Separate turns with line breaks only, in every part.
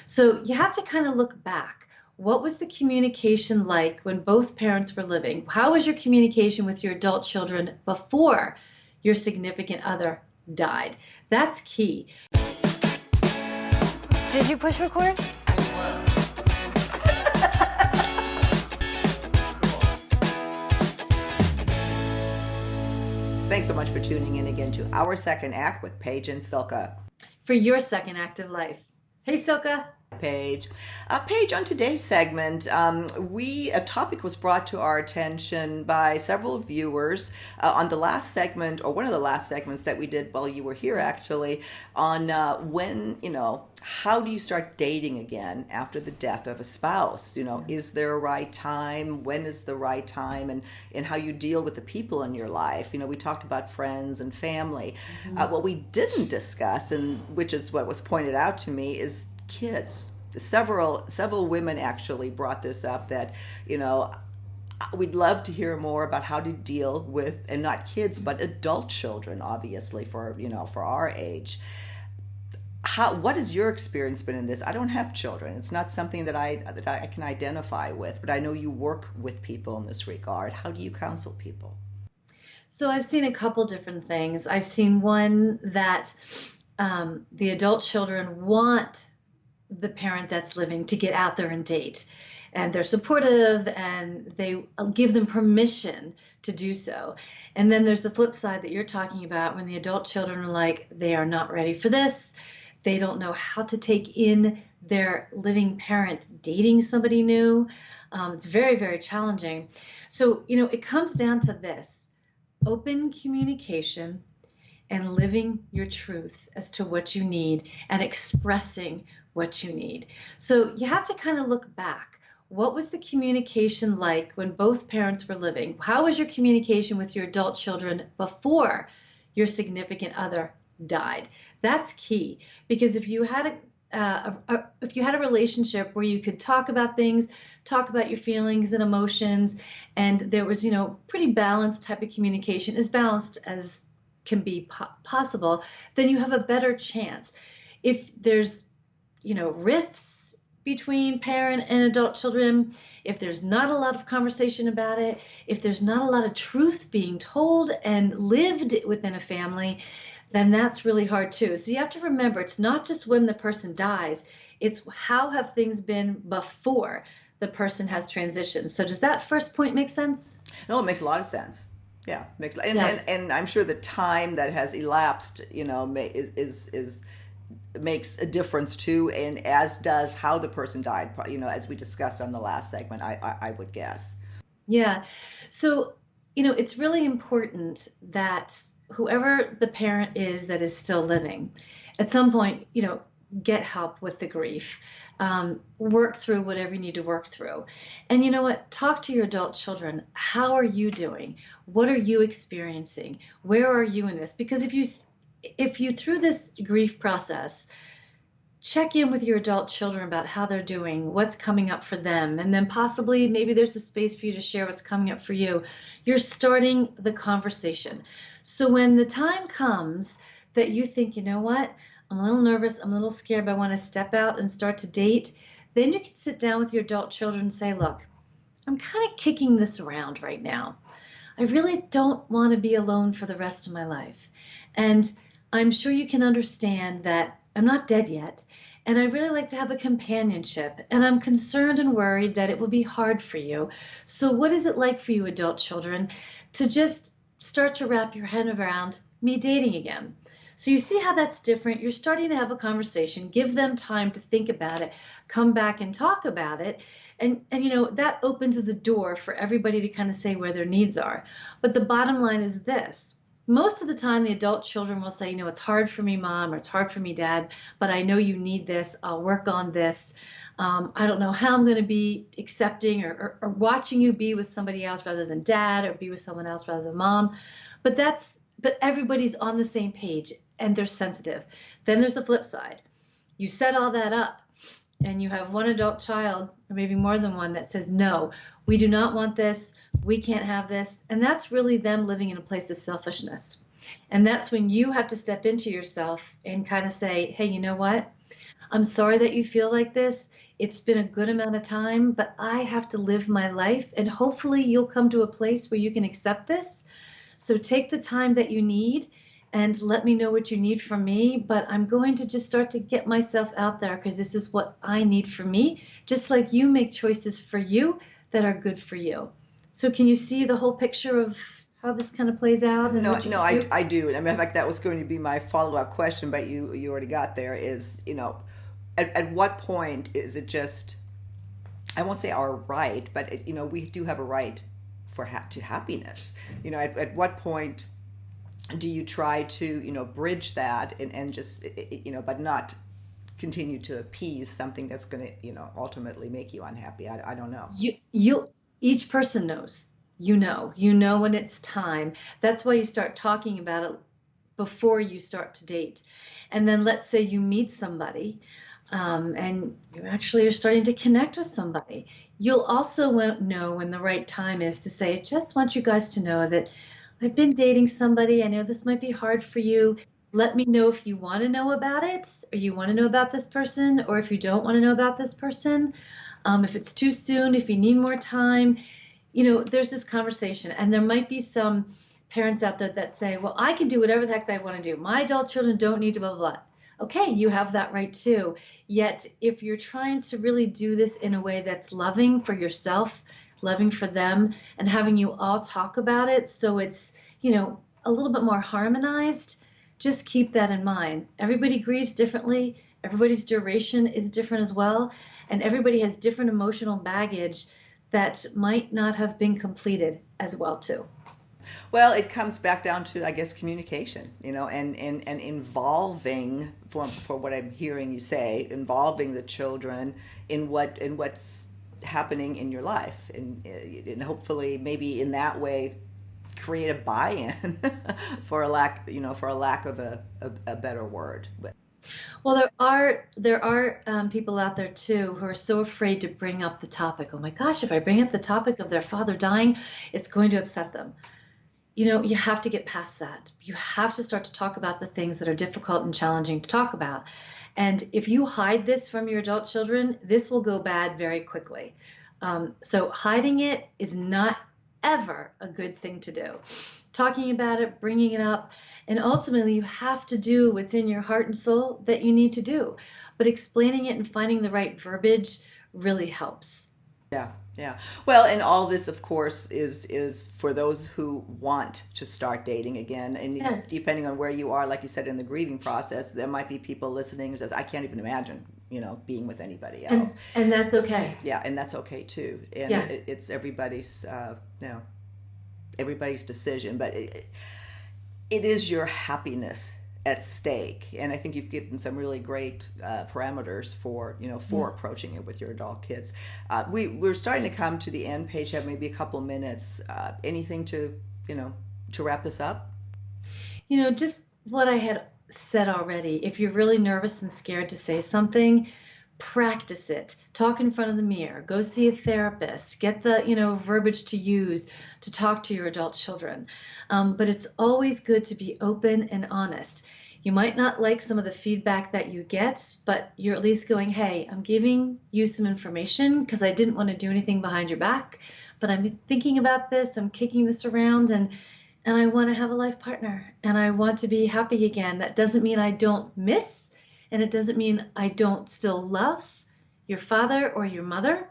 So you have to kind of look back. What was the communication like when both parents were living? How was your communication with your adult children before your significant other died? That's key.
Did you push record?
Thanks so much for tuning in again to Our Second Act with Paige and Silka.
For your second act of life. Hey, Silka.
Paige. Paige, on today's segment, a topic was brought to our attention by several viewers on the last segment, or one of the last segments that we did while you were here, actually, on how do you start dating again after the death of a spouse? Is there a right time? When is the right time? And how you deal with the people in your life. We talked about friends and family. What we didn't discuss, and which is what was pointed out to me, is kids. Several women actually brought this up, that we'd love to hear more about how to deal with, and not kids but adult children, obviously, for our age. What has your experience been in this? I don't have children. It's not something that I can identify with, but I know you work with people in this regard. How do you counsel people?
So I've seen a couple different things. I've seen one that the adult children want the parent that's living to get out there and date, and they're supportive and they give them permission to do so. And then there's the flip side that you're talking about, when the adult children are like, they are not ready for this. They don't know how to take in their living parent dating somebody new. It's very, very challenging. So, it comes down to this: open communication and living your truth as to what you need and expressing what you need. So you have to kind of look back. What was the communication like when both parents were living? How was your communication with your adult children before your significant other died? That's key, because if you had a relationship where you could talk about things, talk about your feelings and emotions, and there was pretty balanced type of communication, as balanced as can be possible, then you have a better chance. If there's rifts between parent and adult children, if there's not a lot of conversation about it, if there's not a lot of truth being told and lived within a family, then that's really hard too. So you have to remember, it's not just when the person dies, it's how have things been before the person has transitioned. So does that first point make sense?
No, it makes a lot of sense. Yeah, and I'm sure the time that has elapsed, makes a difference too, and as does how the person died, as we discussed on the last segment, I would guess.
Yeah. So, it's really important that whoever the parent is that is still living, at some point, get help with the grief, work through whatever you need to work through. And you know what? Talk to your adult children. How are you doing? What are you experiencing? Where are you in this? Because if you through this grief process, check in with your adult children about how they're doing, what's coming up for them, and then possibly maybe there's a space for you to share what's coming up for you. You're starting the conversation. So when the time comes that you think, you know what, I'm a little nervous, I'm a little scared, but I want to step out and start to date, then you can sit down with your adult children and say, look, I'm kind of kicking this around right now. I really don't want to be alone for the rest of my life. And I'm sure you can understand that I'm not dead yet, and I'd really like to have a companionship, and I'm concerned and worried that it will be hard for you. So what is it like for you, adult children, to just start to wrap your head around me dating again? So you see how that's different. You're starting to have a conversation, give them time to think about it, come back and talk about it. And that opens the door for everybody to kind of say where their needs are. But the bottom line is this: most of the time, the adult children will say, it's hard for me, Mom, or it's hard for me, Dad, but I know you need this. I'll work on this. I don't know how I'm going to be accepting or watching you be with somebody else rather than Dad, or be with someone else rather than Mom. But everybody's on the same page and they're sensitive. Then there's the flip side. You set all that up and you have one adult child, or maybe more than one, that says, no, we do not want this. We can't have this. And that's really them living in a place of selfishness. And that's when you have to step into yourself and kind of say, hey, you know what? I'm sorry that you feel like this. It's been a good amount of time, but I have to live my life, and hopefully you'll come to a place where you can accept this. So take the time that you need and let me know what you need from me. But I'm going to just start to get myself out there because this is what I need for me, just like you make choices for you that are good for you. So can you see the whole picture of how this kind of plays out and
No,
what you
no,
can do?
I do. And I mean, in fact, that was going to be my follow-up question, but you already got there. Is, at what point is it just, I won't say our right, but we do have a right to happiness. At what point do you try to bridge that and just but not continue to appease something that's going to ultimately make you unhappy? I don't know.
You each person knows. You know when it's time. That's why you start talking about it before you start to date. And then let's say you meet somebody, and you actually are starting to connect with somebody. You'll also won't know when the right time is to say, I just want you guys to know that I've been dating somebody. I know this might be hard for you. Let me know if you want to know about it, or you want to know about this person, or if you don't want to know about this person. If it's too soon, if you need more time, there's this conversation. And there might be some parents out there that say, well, I can do whatever the heck I want to do. My adult children don't need to blah, blah, blah. Okay, you have that right too. Yet, if you're trying to really do this in a way that's loving for yourself, loving for them, and having you all talk about it so it's, a little bit more harmonized, just keep that in mind. Everybody grieves differently. Everybody's duration is different as well. And everybody has different emotional baggage that might not have been completed as well too.
Well, it comes back down to, I guess, communication, and involving, for what I'm hearing you say, involving the children in what's happening in your life, and hopefully maybe in that way create a buy-in for a lack of a better word. But
Well, there are people out there too who are so afraid to bring up the topic. Oh my gosh, if I bring up the topic of their father dying, it's going to upset them. You have to get past that. You have to start to talk about the things that are difficult and challenging to talk about. And if you hide this from your adult children, this will go bad very quickly. So hiding it is not ever a good thing to do. Talking about it, bringing it up, and ultimately you have to do what's in your heart and soul that you need to do. But explaining it and finding the right verbiage really helps.
yeah, yeah. Well, and all this, of course, is for those who want to start dating again. And
Yeah.
depending on where you are, like you said, in the grieving process, there might be people listening who says, "I can't even imagine, being with anybody else."
And that's okay.
Yeah, and that's okay too. And
Yeah.
it's everybody's decision, but it is your happiness at stake. And I think you've given some really great parameters for approaching it with your adult kids. We're starting to come to the end. Paige, have maybe a couple minutes. Anything to wrap this up?
Just what I had said already. If you're really nervous and scared to say something, practice it. Talk in front of the mirror. Go see a therapist. Get the, verbiage to use to talk to your adult children. But it's always good to be open and honest. You might not like some of the feedback that you get, but you're at least going, hey, I'm giving you some information because I didn't want to do anything behind your back, but I'm thinking about this, I'm kicking this around, and I want to have a life partner, and I want to be happy again. That doesn't mean I don't miss, and it doesn't mean I don't still love your father or your mother.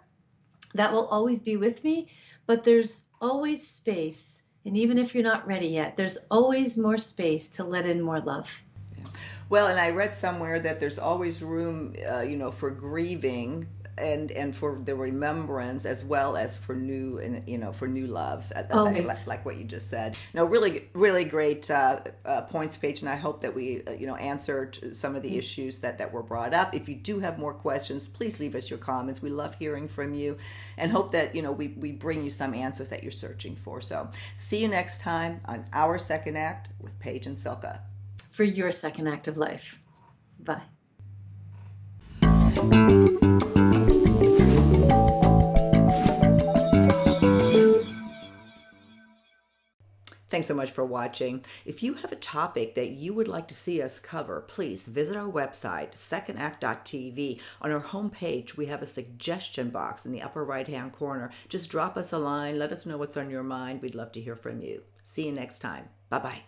That will always be with me, but there's always space. And even if you're not ready yet, there's always more space to let in more love.
Well, and I read somewhere that there's always room, for grieving and for the remembrance, as well as for new and for new love,
Always.
like what you just said. No, really, really great points, Paige, and I hope that we answered some of the issues that were brought up. If you do have more questions, please leave us your comments. We love hearing from you, and hope that we bring you some answers that you're searching for. So, see you next time on Our Second Act with Paige and Silka.
For your second act of life. Bye.
Thanks so much for watching. If you have a topic that you would like to see us cover, please visit our website, secondact.tv. On our homepage, we have a suggestion box in the upper right-hand corner. Just drop us a line. Let us know what's on your mind. We'd love to hear from you. See you next time. Bye-bye.